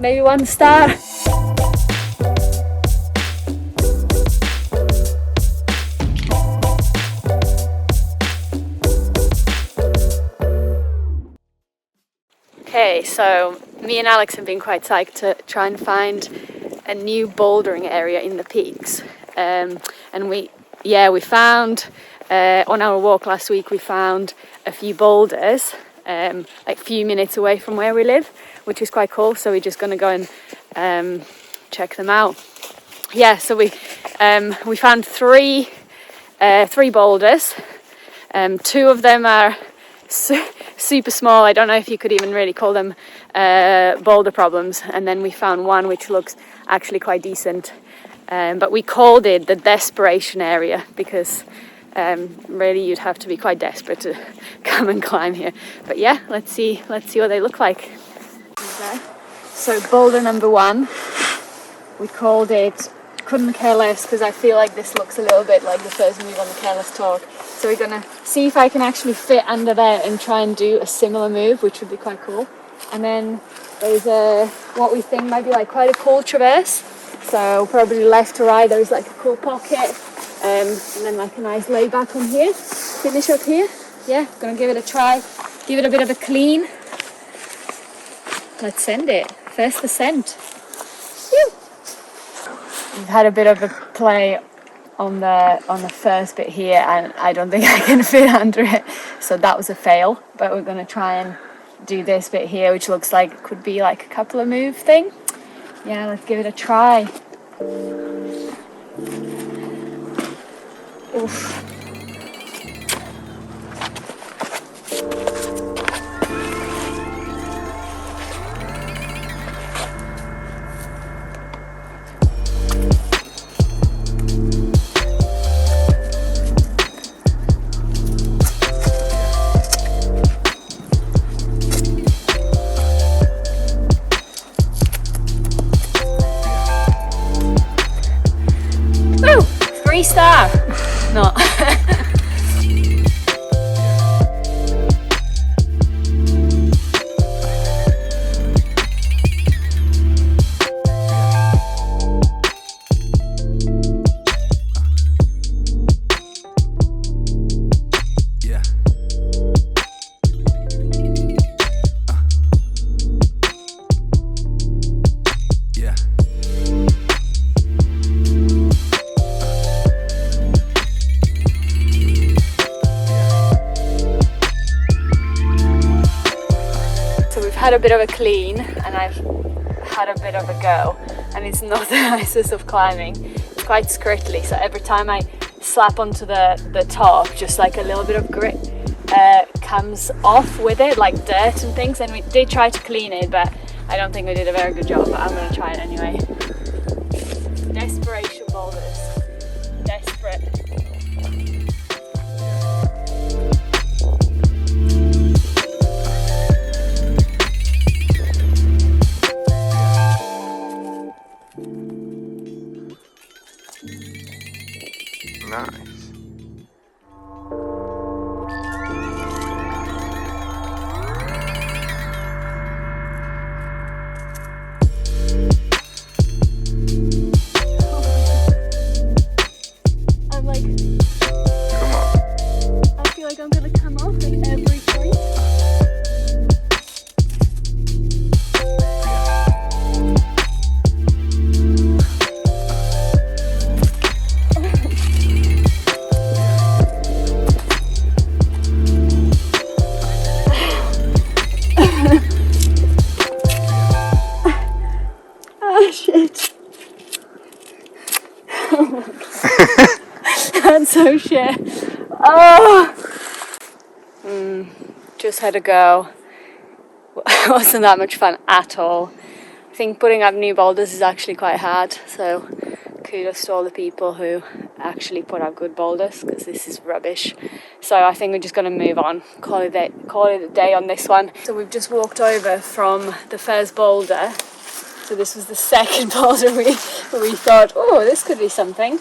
maybe 1 star. Okay, so me and Alex have been quite psyched to try and find a new bouldering area in the peaks. And we found, on our walk last week, we found a few boulders, like a few minutes away from where we live, which is quite cool. So we're just going to go and check them out. Yeah, so we found three boulders. 2 of them are super small. I don't know if you could even really call them boulder problems. And then we found one which looks actually quite decent. But we called it the desperation area because really you'd have to be quite desperate to come and climb here. But yeah, let's see what they look like. Okay. So boulder number 1, we called it Couldn't Care Less, because I feel like this looks a little bit like the first move on the Careless Talk. So we're gonna see if I can actually fit under there and try and do a similar move, which would be quite cool. And then there's what we think might be like quite a cool traverse. So probably left to right, there's like a cool pocket, and then like a nice lay back on here. Finish up here. Yeah, gonna give it a try. Give it a bit of a clean. Let's send it. First ascent. Phew. We've had a bit of a play on the first bit here, and I don't think I can fit under it, so that was a fail. But we're gonna try and do this bit here, which looks like it could be like a couple of move thing. Yeah, let's give it a try. Oof. Woo! 3 star. No. Had a bit of a clean, and I've had a bit of a go, and it's not the nicest of climbing. It's quite scrittly, so every time I slap onto the top, just like a little bit of grit comes off with it, like dirt and things. And we did try to clean it, but I don't think we did a very good job. But I'm going to try it anyway. Desperation boulders. Desperate. Nice. I'm like, Come on. I feel like I'm gonna come off at every point. Oh shit. Oh my god. That's so shit. Oh! Just had a go. Wasn't that much fun at all. I think putting up new boulders is actually quite hard, so kudos to all the people who actually put up good boulders, because this is rubbish. So I think we're just going to move on, call it a day on this one. So we've just walked over from the first boulder. So this was the second boulder we thought, oh, this could be something.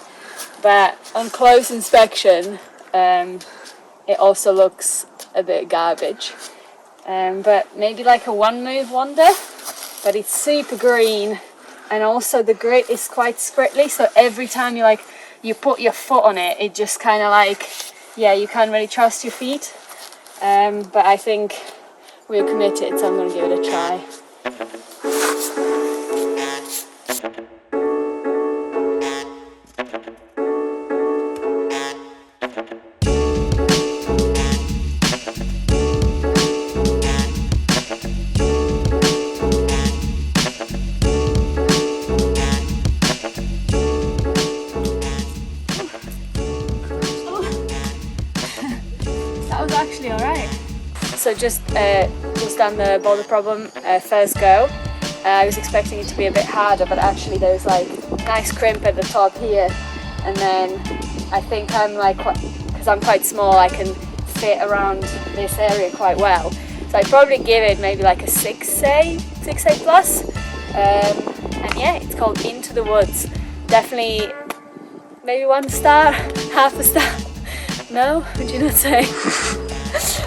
But on close inspection, it also looks a bit garbage. But maybe like a one move wonder. but it's super green, and also the grit is quite sprittly, so every time you put your foot on it, it just kind of like, yeah, you can't really trust your feet. But I think we're committed, so I'm going to give it a try. That was actually alright. So just done the boulder problem first go. I was expecting it to be a bit harder, but actually there's like nice crimp at the top here, and then I think I'm like, because I'm quite small, I can fit around this area quite well. So I'd probably give it maybe like a 6A plus. And yeah, it's called Into the Woods. Definitely maybe 1 star, half a star. No, would you not say?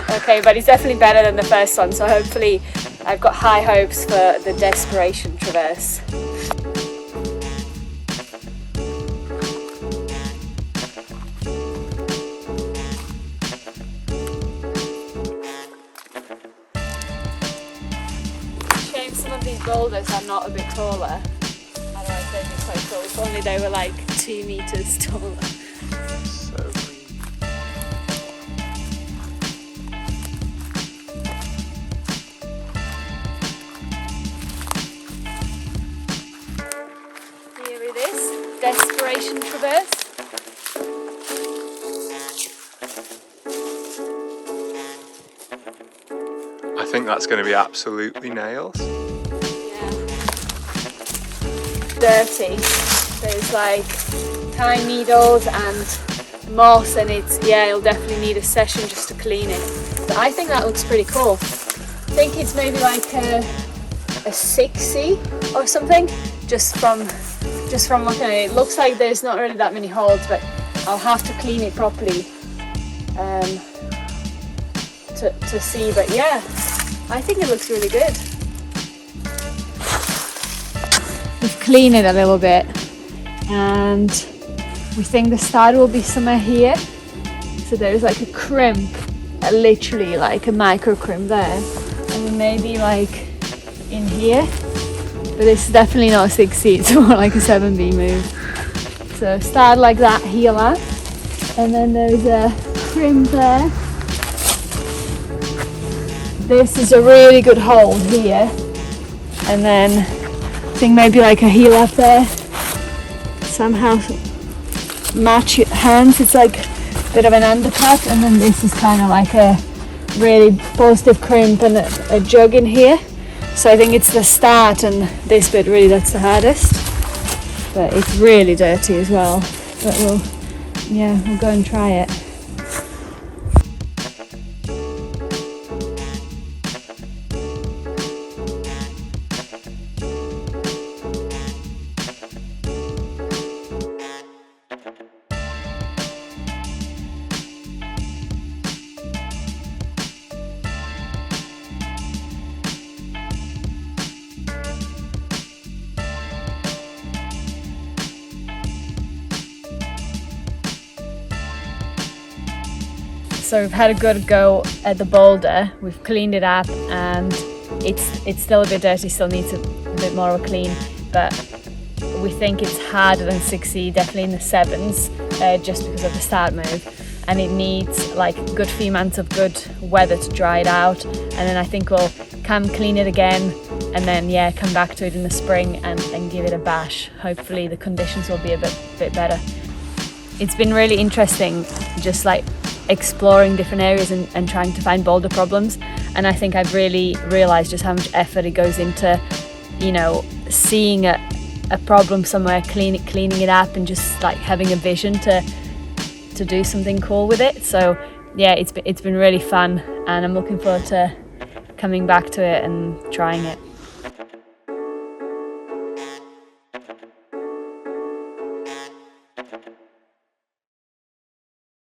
Okay, but it's definitely better than the first one, so hopefully I've got high hopes for the Desperation Traverse. Shame some of these boulders are not a bit taller. Otherwise they'd be quite cool. If only they were like 2 meters taller. Desperation Traverse. I think that's going to be absolutely nails. Yeah. Dirty. There's like pine needles and moss, and it'll definitely need a session just to clean it. But I think that looks pretty cool. I think it's maybe like a 6C or something, just from looking at it. It looks like there's not really that many holes, but I'll have to clean it properly to see. But yeah, I think it looks really good. We've cleaned it a little bit, and we think the start will be somewhere here. So there's like a crimp, literally like a micro crimp there, and then maybe like in here. But it's definitely not a 6C, it's more like a 7B move. So start like that, heel up, and then there's a crimp there. This is a really good hold here, and then I think maybe like a heel up there. Somehow match your hands, it's like a bit of an undercut, and then this is kind of like a really positive crimp and a jug in here. So I think it's the start and this bit really that's the hardest, but it's really dirty as well. But we'll go and try it. So we've had a good go at the boulder. We've cleaned it up, and it's still a bit dirty, still needs a bit more of a clean, but we think it's harder than 6C, definitely in the 7s, just because of the start move, and it needs like a good few months of good weather to dry it out, and then I think we'll come clean it again, and then come back to it in the spring and give it a bash. Hopefully the conditions will be a bit better. It's been really interesting just like exploring different areas and trying to find boulder problems, and I think I've really realised just how much effort it goes into, seeing a problem somewhere, cleaning it up, and just like having a vision to do something cool with it. So yeah, it's been really fun, and I'm looking forward to coming back to it and trying it.